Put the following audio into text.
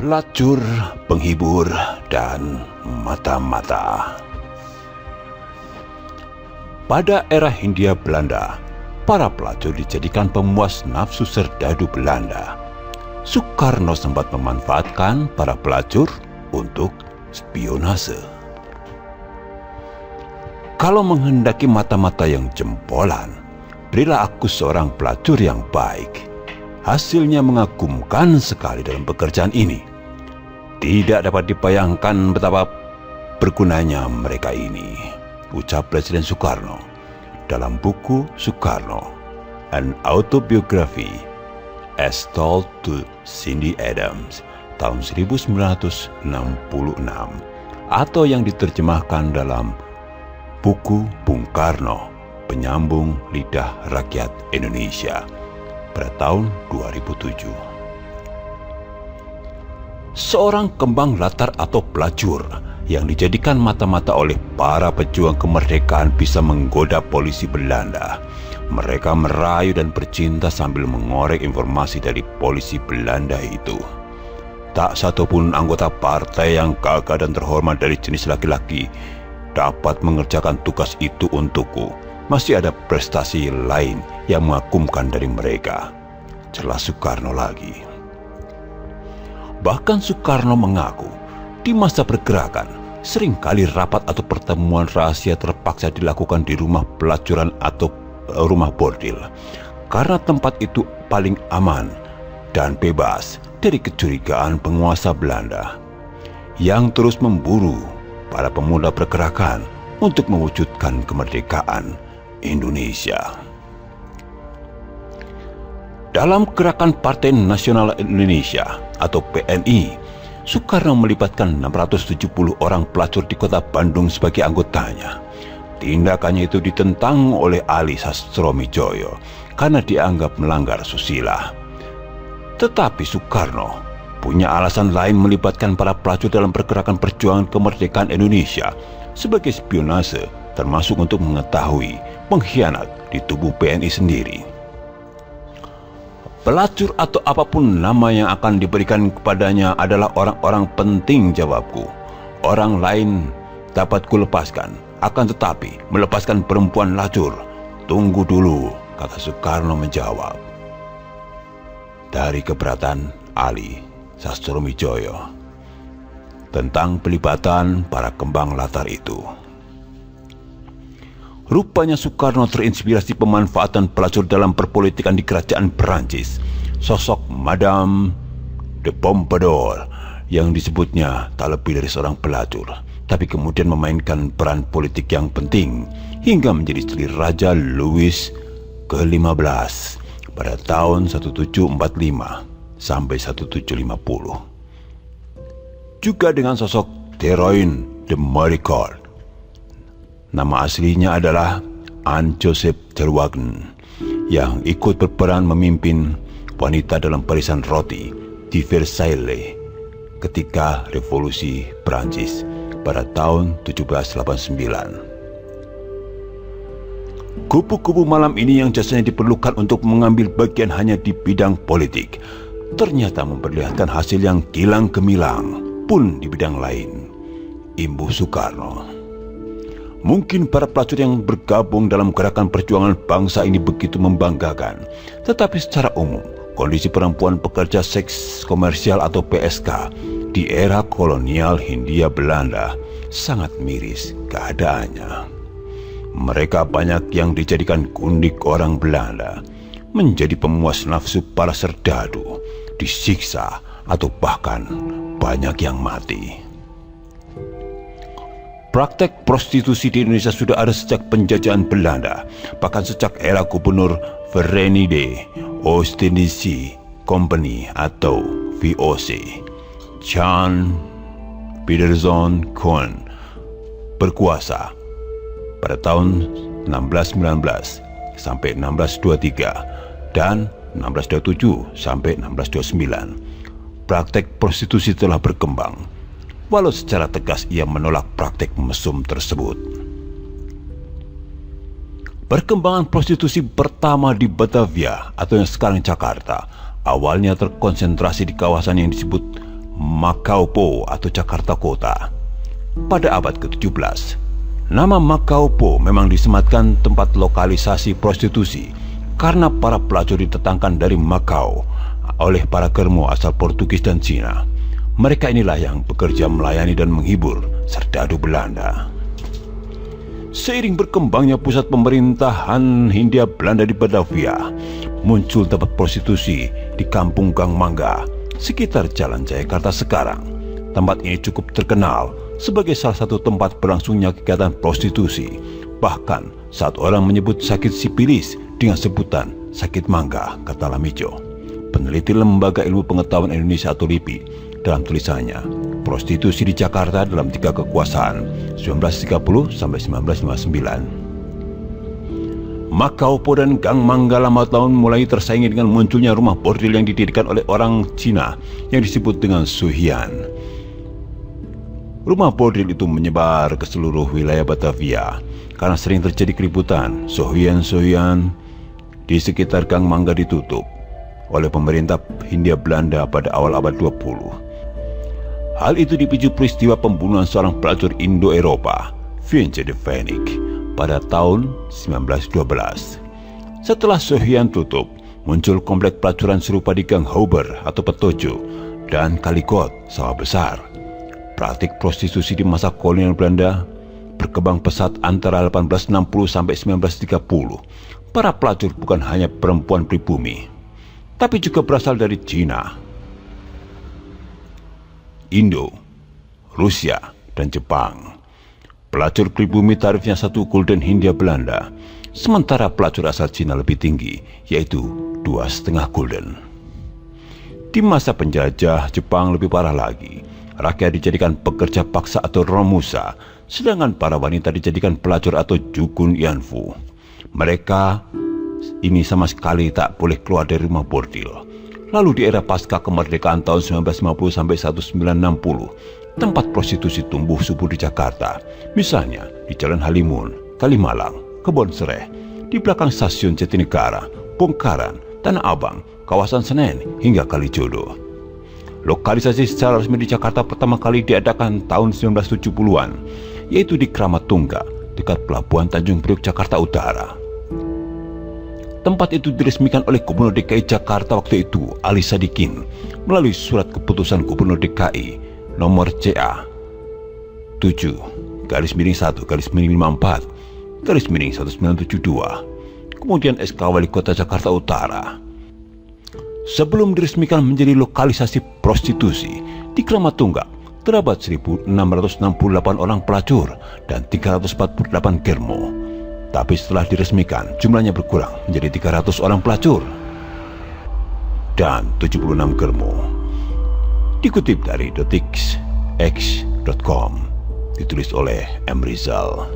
pelacur, penghibur, dan mata-mata. Pada era Hindia Belanda, para pelacur dijadikan pemuas nafsu serdadu Belanda. Soekarno sempat memanfaatkan para pelacur untuk spionase. Kalau menghendaki mata-mata yang jempolan, berilah aku seorang pelacur yang baik. Hasilnya mengagumkan sekali dalam pekerjaan ini. Tidak dapat dibayangkan betapa bergunanya mereka ini, ucap Presiden Soekarno dalam buku Soekarno, An Autobiography as Told to Cindy Adams tahun 1966, atau yang diterjemahkan dalam buku Bung Karno, Penyambung Lidah Rakyat Indonesia pada tahun 2007. Seorang kembang latar atau pelacur yang dijadikan mata-mata oleh para pejuang kemerdekaan bisa menggoda polisi Belanda. Mereka merayu dan bercinta sambil mengorek informasi dari polisi Belanda itu. Tak satupun anggota partai yang gagah dan terhormat dari jenis laki-laki dapat mengerjakan tugas itu untukku. Masih ada prestasi lain yang mengagumkan dari mereka, jelas Soekarno lagi. Bahkan Soekarno mengaku, di masa pergerakan, seringkali rapat atau pertemuan rahasia terpaksa dilakukan di rumah pelacuran atau rumah bordil, karena tempat itu paling aman dan bebas dari kecurigaan penguasa Belanda yang terus memburu para pemuda pergerakan untuk mewujudkan kemerdekaan Indonesia. Dalam gerakan Partai Nasional Indonesia atau PNI, Soekarno melibatkan 670 orang pelacur di kota Bandung sebagai anggotanya. Tindakannya itu ditentang oleh Ali Sastromijoyo karena dianggap melanggar susila. Tetapi Soekarno punya alasan lain melibatkan para pelacur dalam pergerakan perjuangan kemerdekaan Indonesia sebagai spionase, termasuk untuk mengetahui pengkhianat di tubuh PNI sendiri. Pelacur atau apapun nama yang akan diberikan kepadanya adalah orang-orang penting, jawabku. Orang lain dapat kulepaskan, akan tetapi melepaskan perempuan lacur, tunggu dulu, kata Soekarno menjawab. Dari keberatan Ali Sastromijoyo tentang pelibatan para kembang latar itu. Rupanya Soekarno terinspirasi pemanfaatan pelacur dalam perpolitikan di kerajaan Perancis. Sosok Madame de Pompadour yang disebutnya tak lebih dari seorang pelacur, tapi kemudian memainkan peran politik yang penting hingga menjadi istri Raja Louis ke-15 pada tahun 1745 sampai 1750. Juga dengan sosok Théroigne de Maricourt. Nama aslinya adalah Anne-Joseph Terwagn yang ikut berperan memimpin wanita dalam barisan roti di Versailles ketika revolusi Prancis pada tahun 1789. Kupu-kupu malam ini yang jasanya diperlukan untuk mengambil bagian hanya di bidang politik, ternyata memperlihatkan hasil yang kilang gemilang pun di bidang lain, imbuh Soekarno. Mungkin para pelacur yang bergabung dalam gerakan perjuangan bangsa ini begitu membanggakan, tetapi secara umum, kondisi perempuan pekerja seks komersial atau PSK di era kolonial Hindia Belanda sangat miris keadaannya. Mereka banyak yang dijadikan gundik orang Belanda, menjadi pemuas nafsu para serdadu, disiksa, atau bahkan banyak yang mati. Praktek prostitusi di Indonesia sudah ada sejak penjajahan Belanda, bahkan sejak era Gubernur Verenigde Oost-Indische Company atau VOC. Jan Pieterszoon Koen berkuasa pada tahun 1619 sampai 1623 dan 1627 sampai 1629. Praktek prostitusi telah berkembang, walau secara tegas ia menolak praktek mesum tersebut. Perkembangan prostitusi pertama di Batavia atau yang sekarang Jakarta awalnya terkonsentrasi di kawasan yang disebut Makaupo atau Jakarta Kota. Pada abad ke-17, nama Makaupo memang disematkan tempat lokalisasi prostitusi karena para pelacur ditetangkan dari Makau oleh para kermo asal Portugis dan Cina. Mereka inilah yang bekerja melayani dan menghibur serdadu Belanda. Seiring berkembangnya pusat pemerintahan Hindia Belanda di Batavia, muncul tempat prostitusi di Kampung Gang Mangga, sekitar Jalan Jayakarta sekarang. Tempat ini cukup terkenal sebagai salah satu tempat berlangsungnya kegiatan prostitusi. Bahkan saat orang menyebut sakit sipilis dengan sebutan sakit mangga, kata Lamijo, peneliti Lembaga Ilmu Pengetahuan Indonesia atau LIPI, dalam tulisannya Prostitusi di Jakarta dalam 3 Kekuasaan 1930 sampai 1959. Makaupo dan Gang Mangga lama tahun mulai tersaingi dengan munculnya rumah bordil yang didirikan oleh orang Cina yang disebut dengan Suhian. Rumah bordil itu menyebar ke seluruh wilayah Batavia karena sering terjadi keributan. Suhian di sekitar Gang Mangga ditutup oleh pemerintah Hindia Belanda pada awal abad 20. Hal itu dipicu peristiwa pembunuhan seorang pelacur Indo-Eropa, Vince de Venik, pada tahun 1912. Setelah Suhian tutup, muncul komplek pelacuran serupa di Gang Hauber atau Petojo dan Kalikot, Sawah Besar. Praktik prostitusi di masa kolonial Belanda berkembang pesat antara 1860 sampai 1930. Para pelacur bukan hanya perempuan pribumi, tapi juga berasal dari Cina, Indo, Rusia, dan Jepang. Pelacur pribumi tarifnya 1 gulden Hindia Belanda, sementara pelacur asal Cina lebih tinggi, yaitu 2,5 gulden. Di masa penjajah Jepang lebih parah lagi. Rakyat dijadikan pekerja paksa atau romusa, sedangkan para wanita dijadikan pelacur atau jukun yanfu. Mereka ini sama sekali tak boleh keluar dari rumah bordil. Lalu di era pasca kemerdekaan tahun 1950 sampai 1960, tempat prostitusi tumbuh subur di Jakarta. Misalnya di Jalan Halimun, Kalimalang, Kebon Sereh, di belakang stasiun Jatinegara, Bongkaran, Tanah Abang, kawasan Senen, hingga Kalijodo. Lokalisasi secara resmi di Jakarta pertama kali diadakan tahun 1970-an, yaitu di Kramat Tungga, dekat Pelabuhan Tanjung Priok, Jakarta Utara. Tempat itu diresmikan oleh Gubernur DKI Jakarta waktu itu, Ali Sadikin, melalui surat keputusan Gubernur DKI nomor CA 7/1/54/1972, kemudian SK Wali Kota Jakarta Utara. Sebelum diresmikan menjadi lokalisasi prostitusi, di Kramat Tungga terdapat 1.668 orang pelacur dan 348 germo. Tapi setelah diresmikan, jumlahnya berkurang menjadi 300 orang pelacur dan 76 germo. Dikutip dari detikx.com, ditulis oleh M. Rizal.